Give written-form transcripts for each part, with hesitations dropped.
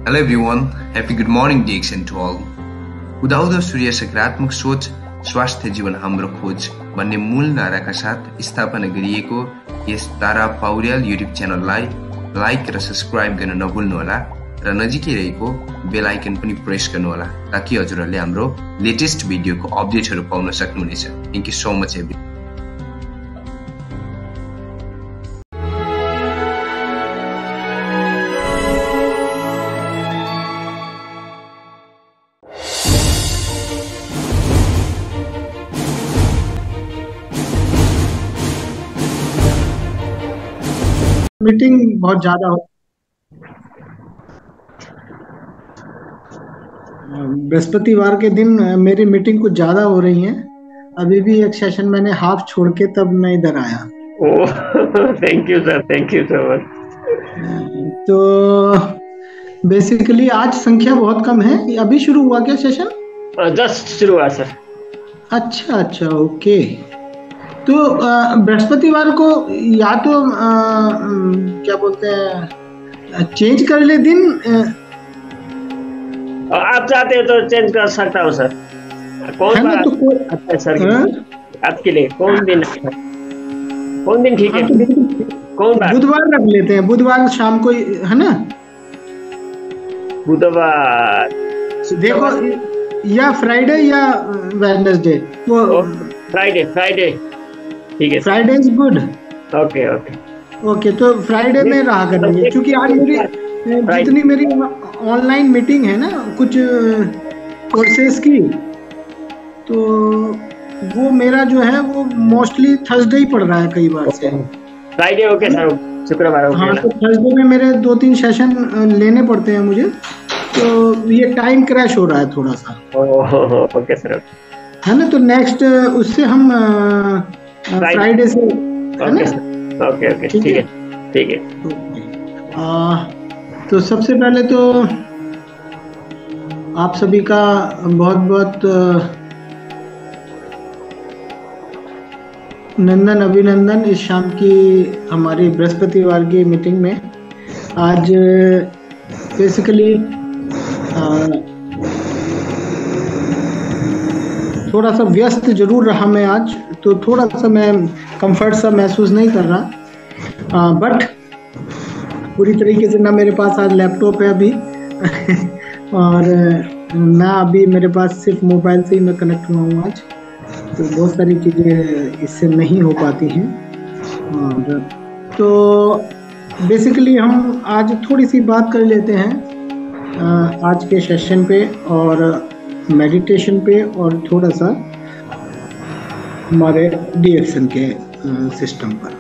Hello everyone, happy good morning DXN to all. उदाउँदो सूर्य सकारात्मक सोच स्वास्थ्य जीवन हाम्रो खोज भन्ने मूल नाराका साथ स्थापना गरिएको यस तारा पौड्याल युट्युब च्यानललाई लाइक र सब्स्क्राइब गर्न नभुल्नुहोला र नजिकै रहेको बेल आइकन पनि प्रेस गर्नुहोला ताकि हजुरहरूले हाम्रो लेटेस्ट भिडियोको अपडेटहरू पाउन सक्नुहुनेछ। Thank you so much every meeting बहुत ज्यादा हो बृहस्पतिवार के दिन मेरी मीटिंग कुछ ज्यादा हो रही है। अभी भी एक सेशन मैंने हाफ छोड़ के तब मैं इधर आया। Thank you sir, thank you so much. तो बेसिकली आज संख्या बहुत कम है। अभी शुरू हुआ क्या सेशन? जस्ट शुरू हुआ सर। अच्छा ओके। तो बृहस्पतिवार को या तो क्या बोलते हैं चेंज कर ले दिन। आप चाहते हो तो चेंज कर सकता हूँ सर। कौन सा तो अच्छा सर आपके लिए कौन दिन ठीक है? कौन बार? बुधवार रख लेते हैं, बुधवार शाम को, है ना? बुधवार देखो, या फ्राइडे या वेडनेसडे। वो फ्राइडे ठीक है। Friday is good. ओके तो फ्राइडे में रहा करेंगे क्योंकि आज मेरी जितनी मेरी ऑनलाइन मीटिंग है ना कुछ कोर्सेज की, तो वो मेरा जो है वो मोस्टली थर्सडे ही पड़ रहा है कई बार से। फ्राइडे ओके सर, शुक्रवार ओके। हाँ, तो थर्सडे में मेरे 2-3 सेशन लेने पड़ते हैं मुझे, तो ये टाइम क्रैश हो रहा है थोड़ा सा। ओके सर, है ना? तो नेक्स्ट उससे हम फ्राइडे से, ओके ठीक है। तो सबसे पहले तो आप सभी का बहुत बहुत अभिनंदन इस शाम की हमारी बृहस्पतिवार की मीटिंग में। आज बेसिकली थोड़ा सा व्यस्त जरूर रहा मैं आज, तो थोड़ा सा मैं कंफर्ट सा महसूस नहीं कर रहा, बट पूरी तरीके से ना मेरे पास आज लैपटॉप है अभी और ना अभी मेरे पास सिर्फ मोबाइल से ही मैं कनेक्ट हुआ हूँ आज, तो बहुत सारी चीज़ें इससे नहीं हो पाती हैं। और तो बेसिकली हम आज थोड़ी सी बात कर लेते हैं आज के सेशन पे और मेडिटेशन पे और थोड़ा सा हमारे डीएक्सन के सिस्टम पर।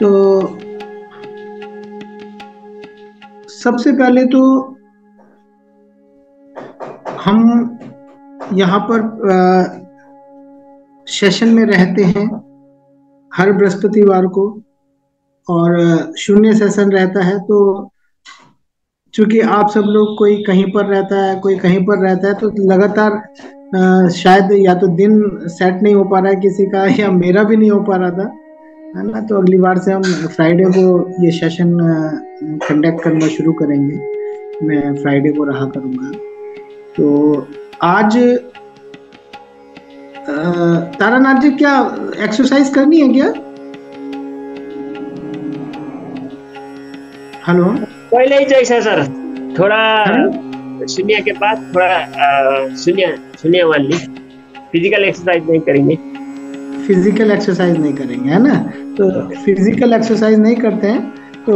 तो सबसे पहले तो हम यहाँ पर सेशन में रहते हैं हर बृहस्पतिवार को और शून्य सेशन रहता है। तो चूंकि आप सब लोग कोई कहीं पर रहता है कोई कहीं पर रहता है, तो लगातार शायद या तो दिन सेट नहीं हो पा रहा है किसी का, या मेरा भी नहीं हो पा रहा था, है ना? तो अगली बार से हम फ्राइडे को ये सेशन कंडक्ट करना शुरू करेंगे। मैं फ्राइडे को रहा करूँगा। तो आज तारानाथ जी क्या एक्सरसाइज करनी है क्या? हेलो, पहले ही चाहिए सर, थोड़ा शून्य के बाद थोड़ा शून्य वाली फिजिकल एक्सरसाइज नहीं करेंगे। फिजिकल एक्सरसाइज नहीं करेंगे, है ना? तो फिजिकल एक्सरसाइज नहीं करते हैं, तो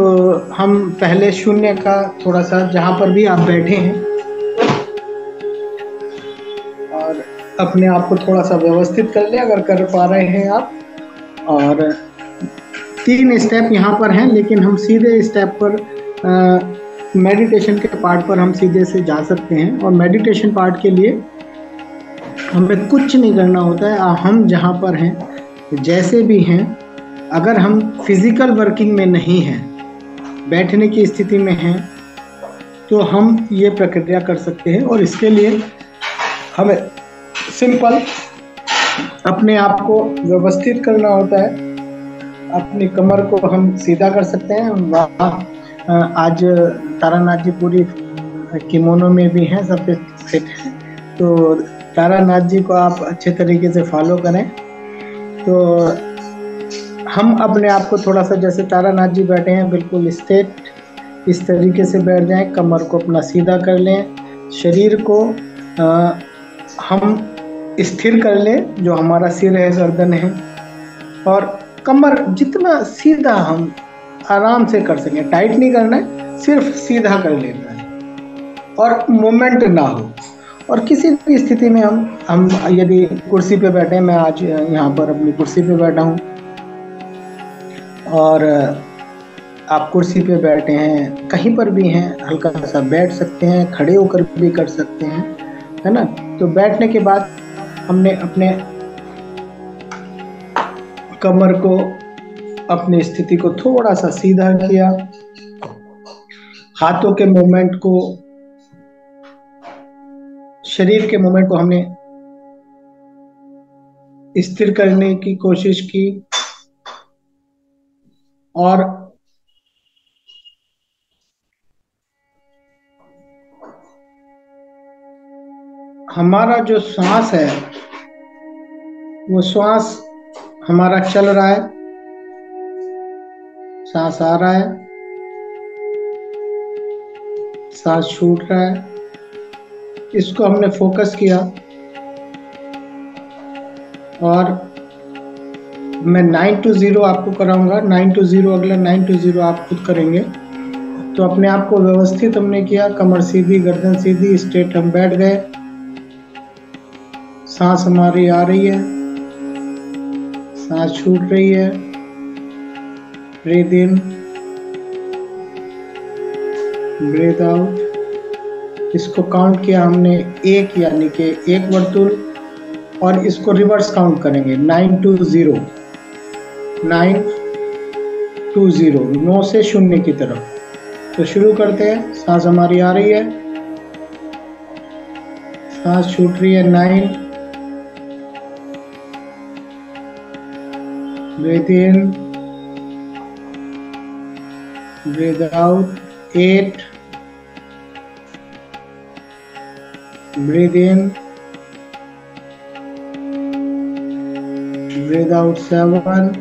हम पहले शून्य का थोड़ा सा जहाँ पर भी आप बैठे हैं और अपने आप को थोड़ा सा व्यवस्थित कर ले अगर कर पा रहे हैं आप। और 3 स्टेप यहाँ पर हैं, लेकिन हम सीधे स्टेप पर मेडिटेशन के पार्ट पर हम सीधे से जा सकते हैं। और मेडिटेशन पार्ट के लिए हमें कुछ नहीं करना होता है। हम जहाँ पर हैं जैसे भी हैं, अगर हम फिजिकल वर्किंग में नहीं हैं, बैठने की स्थिति में हैं, तो हम ये प्रक्रिया कर सकते हैं। और इसके लिए हमें सिंपल अपने आप को व्यवस्थित करना होता है। अपनी कमर को हम सीधा कर सकते हैं। आज तारानाथ जी पूरी किमोनो में भी हैं, सब फिट हैं। तो तारानाथ जी को आप अच्छे तरीके से फॉलो करें। तो हम अपने आप को थोड़ा सा, जैसे तारानाथ जी बैठे हैं बिल्कुल स्ट्रेट, इस तरीके से बैठ जाएं, कमर को अपना सीधा कर लें, शरीर को हम स्थिर कर लें, जो हमारा सिर है, गर्दन है, और कमर जितना सीधा हम आराम से कर सकें, टाइट नहीं करना है, सिर्फ सीधा कर लेना है और मूवमेंट ना हो। और किसी भी स्थिति में हम यदि कुर्सी पे बैठे हैं, मैं आज यहाँ पर अपनी कुर्सी पे बैठा हूँ और आप कुर्सी पे बैठे हैं, कहीं पर भी हैं, हल्का सा बैठ सकते हैं, खड़े होकर भी कर सकते हैं, है ना। तो बैठने के बाद हमने अपने कमर को, अपनी स्थिति को थोड़ा सा सीधा किया, हाथों के मूवमेंट को, शरीर के मूवमेंट को हमने स्थिर करने की कोशिश की, और हमारा जो श्वास है, वो श्वास हमारा चल रहा है, सांस आ रहा है, सांस छूट रहा है, इसको हमने फोकस किया। और मैं 9 to 0 आपको कराऊंगा, 9 to 0 अगला 9 to 0 आप खुद करेंगे। तो अपने आप को व्यवस्थित हमने किया, कमर सीधी, गर्दन सीधी, स्ट्रेट हम बैठ गए, सांस हमारी आ रही है, सांस छूट रही है, ब्रीथ इन, ब्रीथ आउट। इसको काउंट किया हमने 1, यानी कि 1 वर्तुल, और इसको रिवर्स काउंट करेंगे 9 to 0, 9 to 0, 9 से 0 की तरफ। तो शुरू करते हैं। सांस हमारी आ रही है, सांस छूट रही है, 9, breathe in, breathe out, 8, breathe in, breathe out, 7,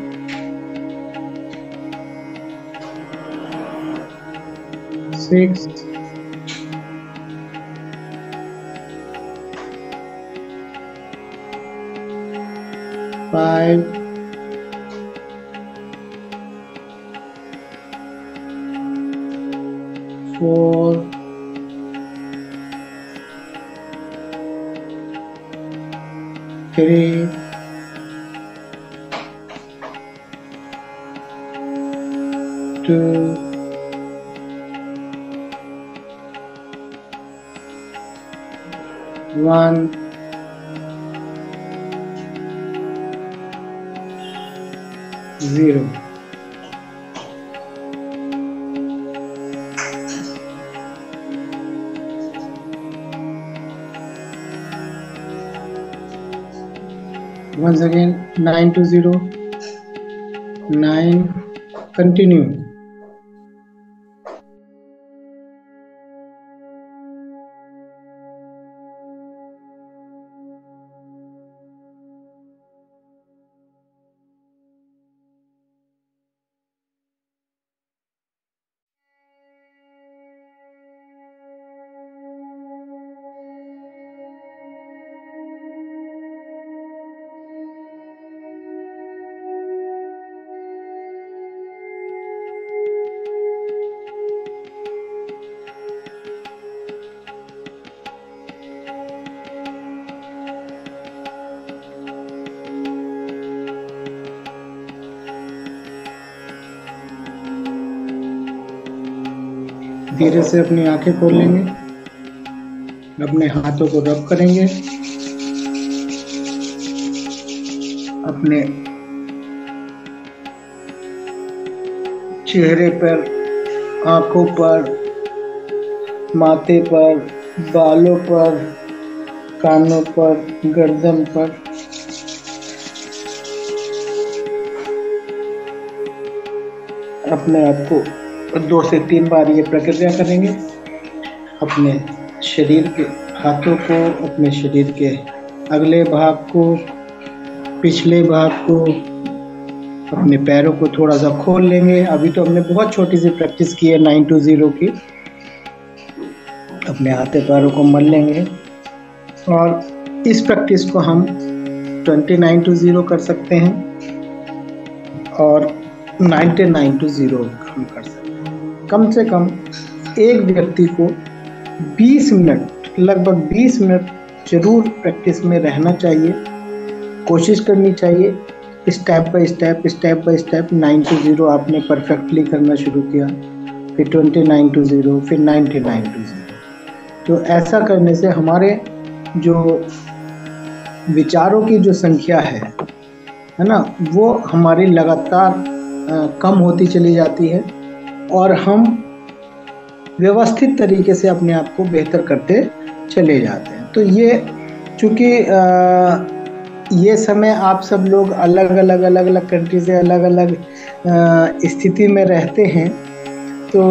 6, 5, 4, 3, 2, 1, 0। Once again, 9 to 0, 9, continue। धीरे से अपनी आंखें खोल लेंगे, अपने हाथों को रब करेंगे, अपने चेहरे पर, आंखों पर, माथे पर, बालों पर, कानों पर, गर्दन पर। अपने आप को 2 से 3 बार ये प्रक्रिया करेंगे। अपने शरीर के हाथों को, अपने शरीर के अगले भाग को, पिछले भाग को, अपने पैरों को थोड़ा सा खोल लेंगे। अभी तो हमने बहुत छोटी सी प्रैक्टिस की है 9 to 0 की। अपने हाथे पैरों को मल लेंगे और इस प्रैक्टिस को हम 29 to 0 कर सकते हैं और 99 to 0 हम कर सकते हैं। कम से कम एक व्यक्ति को 20 मिनट, लगभग 20 मिनट जरूर प्रैक्टिस में रहना चाहिए, कोशिश करनी चाहिए। स्टेप बाय स्टेप 9 to 0 आपने परफेक्टली करना शुरू किया, फिर 29 to 0, फिर 99 to 0। तो ऐसा करने से हमारे जो विचारों की जो संख्या है ना, वो हमारी लगातार कम होती चली जाती है और हम व्यवस्थित तरीके से अपने आप को बेहतर करते चले जाते हैं। तो ये चूँकि ये समय आप सब लोग अलग अलग कंट्री से अलग अलग स्थिति में रहते हैं, तो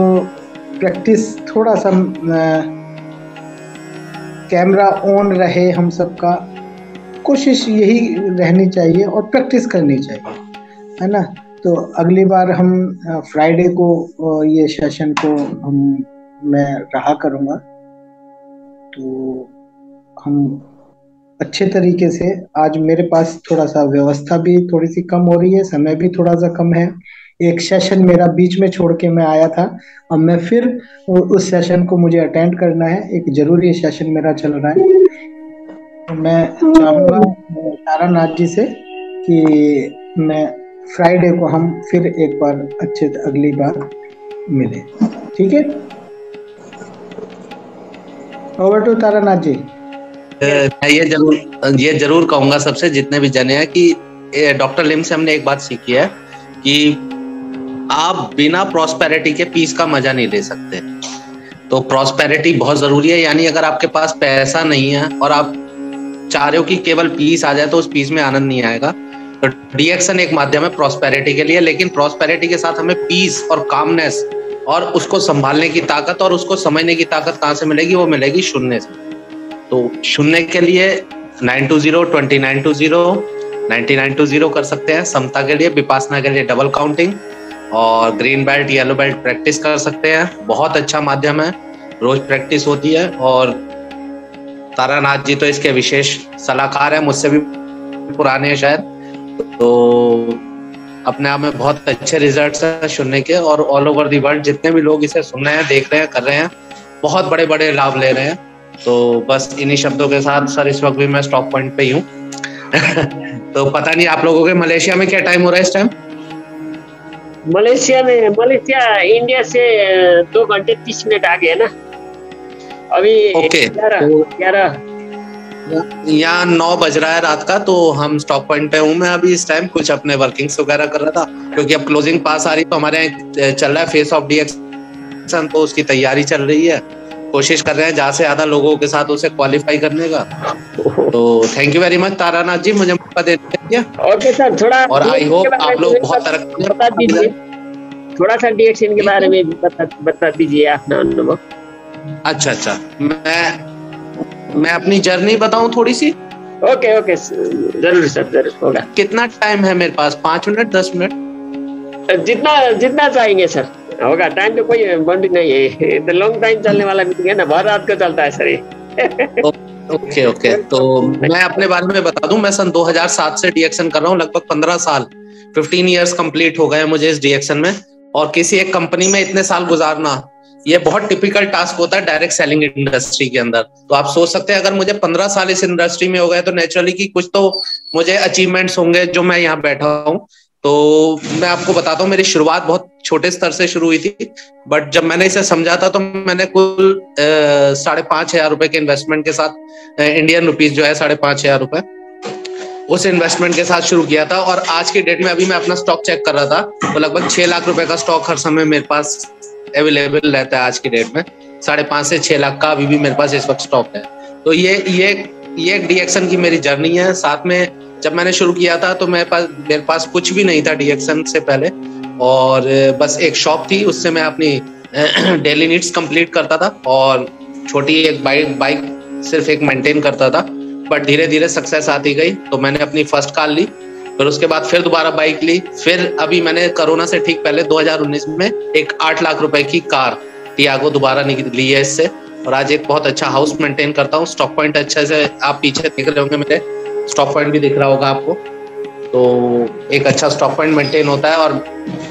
प्रैक्टिस थोड़ा सा कैमरा ऑन रहे, हम सबका कोशिश यही रहनी चाहिए और प्रैक्टिस करनी चाहिए, है ना। तो अगली बार हम फ्राइडे को ये सेशन को मैं रहा करूँगा, तो हम अच्छे तरीके से, आज मेरे पास थोड़ा सा व्यवस्था भी थोड़ी सी कम हो रही है, समय भी थोड़ा सा कम है। एक सेशन मेरा बीच में छोड़ के मैं आया था, अब मैं फिर उस सेशन को मुझे अटेंड करना है, एक जरूरी सेशन मेरा चल रहा है। तो मैं चाहूँगा तारानाथ जी से कि मैं फ्राइडे को हम फिर एक बार अच्छे अगली बार मिले, ठीक है। ओवर टू तारानाथ जी। मैं ये जरूर कहूंगा सबसे, जितने भी जने हैं, कि डॉक्टर लिम से हमने एक बात सीखी है कि आप बिना प्रॉस्पेरिटी के पीस का मजा नहीं ले सकते। तो प्रॉस्पेरिटी बहुत जरूरी है, यानी अगर आपके पास पैसा नहीं है और आप चाह रहे हो कि केवल पीस आ जाए, तो उस पीस में आनंद नहीं आएगा। तो डीएक्सन एक माध्यम है प्रॉस्पेरिटी के लिए, लेकिन प्रॉस्पेरिटी के साथ हमें पीस और कामनेस और उसको संभालने की ताकत और उसको समझने की ताकत कहाँ से मिलेगी? वो मिलेगी शून्य से। तो शून्य के लिए 9 to 0, 29 to 0, 99 to 0 कर सकते हैं। समता के लिए, विपासना के लिए डबल काउंटिंग और green belt, yellow belt practice कर सकते हैं। बहुत अच्छा माध्यम है, रोज प्रैक्टिस होती है। और तारानाथ जी तो इसके विशेष सलाहकार हैं, मुझसे भी पुराने हैं शायद, तो अपने आप में बहुत अच्छे रिजल्ट्स हैं शून्य के। और ऑल ओवर दी वर्ल्ड जितने भी लोग इसे सुन रहे हैं, देख रहे हैं, कर रहे हैं, बहुत बड़े बड़े लाभ ले रहे हैं। तो बस इन्हीं शब्दों के साथ सर, इस वक्त भी मैं स्टॉप पॉइंट पे ही हूँ। तो पता नहीं आप लोगों के मलेशिया में क्या टाइम हो रहा है इस टाइम? मलेशिया इंडिया से 2 घंटे 30 मिनट आगे है ना अभी। ओके, 11 यहाँ 9 बज रहा है रात का। तो हम स्टॉप पॉइंट पे हूँ मैं अभी इस टाइम, कुछ अपने वर्किंग्स वगैरह कर रहा था, क्योंकि अब क्लोजिंग पास आ रही, तो हमारे यहाँ चल रहा है फेस ऑफ डीएक्सन, तो उसकी तैयारी चल रही है। कोशिश कर रहे हैं ज्यादा से ज्यादा लोगों के साथ उसे क्वालिफाई करने का। तो thank you very much Taranath ji, मुझे मौका देने के लिए। ओके सर, थोड़ा और आई होप आप लोग बहुत तरक्की बता दीजिए, थोड़ा सा डीएक्सन के बारे में बता दीजिए अपना अनुभव। अच्छा, मैं अपनी जर्नी बताऊं थोड़ी सी? ओके जरूर सर, जरूर होगा। कितना टाइम है मेरे पास? 5 मिनट, 10 मिनट? जितना चाहेंगे सर, होगा। टाइम तो कोई बाउंड्री नहीं है, तो लॉन्ग टाइम चलने वाला मीटिंग है ना, भर रात को चलता है सर ये। ओके। तो मैं अपने बारे में बता दूं, मैं सन 2007 से डीएक्सन कर रहा हूँ, लगभग 15 साल, 15 इयर्स कंप्लीट हो गए मुझे इस डीएक्सन में। और किसी एक कंपनी में इतने साल गुजारना, ये बहुत टिपिकल टास्क होता है डायरेक्ट सेलिंग इंडस्ट्री के अंदर। तो आप सोच सकते हैं, अगर मुझे 15 साल इस इंडस्ट्री में हो गए, तो नेचुरली कि कुछ तो मुझे अचीवमेंट्स होंगे जो मैं यहाँ बैठा हूँ। तो मैं आपको बताता हूँ, मेरी शुरुआत बहुत छोटे स्तर से शुरू हुई थी, बट जब मैंने इसे समझा था, तो मैंने कुल 5,500 रुपए के इन्वेस्टमेंट के साथ, इंडियन रुपीज जो है 5,500 रुपए, उस इन्वेस्टमेंट के साथ शुरू किया था। और आज की डेट में, अभी मैं अपना स्टॉक चेक कर रहा था, तो लगभग 6 लाख रुपए का स्टॉक हर समय मेरे पास अवेलेबल रहता है। आज की डेट में 5.5 से 6 लाख का अभी भी मेरे पास इस वक्त स्टॉक है। तो ये एक डीएक्सन की मेरी जर्नी है। साथ में जब मैंने शुरू किया था, तो मेरे पास कुछ भी नहीं था डीएक्सन से पहले, और बस एक शॉप थी, उससे मैं अपनी डेली नीड्स कंप्लीट करता था। और छोटी एक बाइक सिर्फ एक मेंटेन करता था, बट धीरे धीरे सक्सेस आती गई। तो मैंने अपनी फर्स्ट कार ली, फिर उसके बाद फिर दोबारा बाइक ली, फिर अभी मैंने कोरोना से ठीक पहले 2019 में एक 8 लाख रुपए की कार टियागो दोबारा ली है इससे, और आज एक बहुत अच्छा हाउस मेंटेन करता हूँ। स्टॉक पॉइंट अच्छे से आप पीछे देख रहे होंगे, मेरे स्टॉक पॉइंट भी दिख रहा होगा आपको। तो एक अच्छा स्टॉक पॉइंट मेंटेन होता है और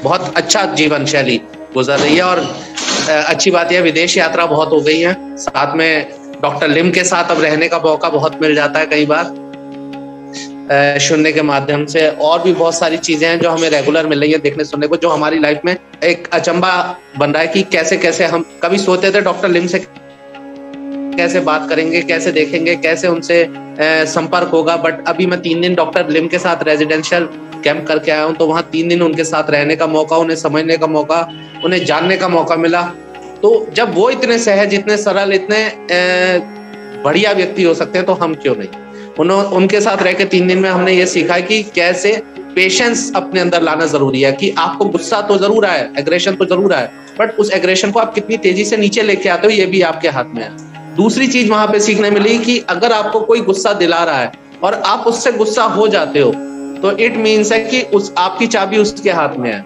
बहुत अच्छा जीवन शैली गुजर रही है। और अच्छी बात यह विदेश यात्रा बहुत हो गई है, साथ में डॉक्टर लिम के साथ अब रहने का मौका बहुत मिल जाता है कई बार सुनने के माध्यम से। और भी बहुत सारी चीजें हैं जो हमें रेगुलर मिल रही है देखने सुनने को, जो हमारी लाइफ में एक अचंबा बन रहा है कि कैसे कैसे हम कभी सोचते थे डॉक्टर लिम से कैसे बात करेंगे, कैसे देखेंगे, कैसे उनसे संपर्क होगा, बट अभी मैं 3 दिन डॉक्टर लिम के साथ रेजिडेंशियल कैंप करके आया हूँ। तो वहाँ 3 दिन उनके साथ रहने का मौका, उन्हें समझने का मौका, उन्हें जानने का मौका मिला। तो जब वो इतने सहज, इतने सरल, इतने बढ़िया व्यक्ति हो सकते हैं तो हम क्यों नहीं। उनके साथ रह के 3 दिन में हमने ये सीखा कि कैसे पेशेंस अपने अंदर लाना जरूरी है, कि आपको गुस्सा तो जरूर आए, एग्रेशन तो जरूर आए, बट उस एग्रेशन को आप कितनी तेजी से नीचे लेके आते हो ये भी आपके हाथ में है। दूसरी चीज वहां पे सीखने मिली कि अगर आपको कोई गुस्सा दिला रहा है और आप उससे गुस्सा हो जाते हो तो इट मीन्स है कि आपकी चाबी उसके हाथ में है,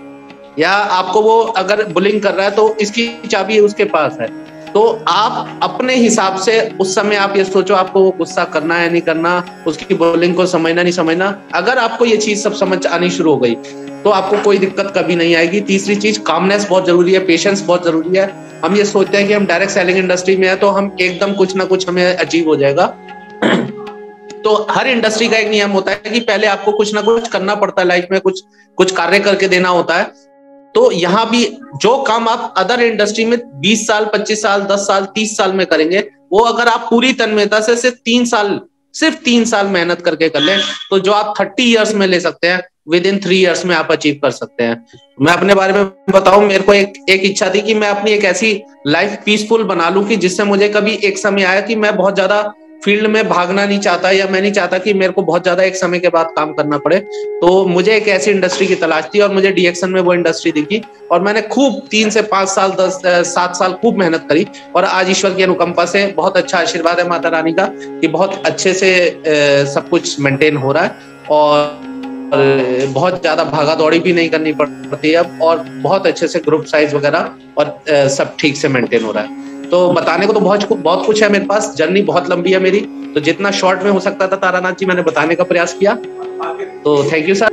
या आपको वो अगर बुलिंग कर रहा है तो इसकी चाबी उसके पास है। तो आप अपने हिसाब से उस समय आप ये सोचो आपको वो गुस्सा करना है नहीं करना, उसकी बुलिंग को समझना नहीं समझना। अगर आपको ये चीज सब समझ आनी शुरू हो गई तो आपको कोई दिक्कत कभी नहीं आएगी। तीसरी चीज कामनेस बहुत जरूरी है, पेशेंस बहुत जरूरी है। हम ये सोचते हैं कि हम डायरेक्ट सेलिंग इंडस्ट्री में है तो हम एकदम कुछ ना कुछ हमें अचीव हो जाएगा। तो हर इंडस्ट्री का एक नियम होता है कि पहले आपको कुछ ना कुछ करना पड़ता है, लाइफ में कुछ कार्य करके देना होता है। तो यहाँ भी जो काम आप अदर इंडस्ट्री में 20 साल, 25 साल, 10 साल, 30 साल में करेंगे, वो अगर आप पूरी तन्मयता से सिर्फ 3 साल मेहनत करके कर लें तो जो आप 30 इयर्स में ले सकते हैं, विद इन 3 इयर्स में आप अचीव कर सकते हैं। मैं अपने बारे में बताऊं, मेरे को एक इच्छा थी कि मैं अपनी एक ऐसी लाइफ पीसफुल बना लूं कि जिससे मुझे कभी एक समय आया कि मैं बहुत ज्यादा फील्ड में भागना नहीं चाहता, या मैं नहीं चाहता कि मेरे को बहुत ज्यादा एक समय के बाद काम करना पड़े। तो मुझे एक ऐसी इंडस्ट्री की तलाश थी और मुझे डीएक्सन में वो इंडस्ट्री दिखी और मैंने खूब 3 से 5 साल 7 साल खूब मेहनत करी। और आज ईश्वर की अनुकंपा से बहुत अच्छा आशीर्वाद है माता रानी का कि बहुत अच्छे से सब कुछ मेंटेन हो रहा है और बहुत ज्यादा भागा दौड़ी भी नहीं करनी पड़ती है अब, और बहुत अच्छे से ग्रुप साइज वगैरह और सब ठीक से मेंटेन हो रहा है। तो बताने को तो बहुत कुछ है मेरे पास, जर्नी बहुत लंबी है मेरी, तो जितना शॉर्ट में हो सकता था तारानाथ जी मैंने बताने का प्रयास किया। तो थैंक यू सर।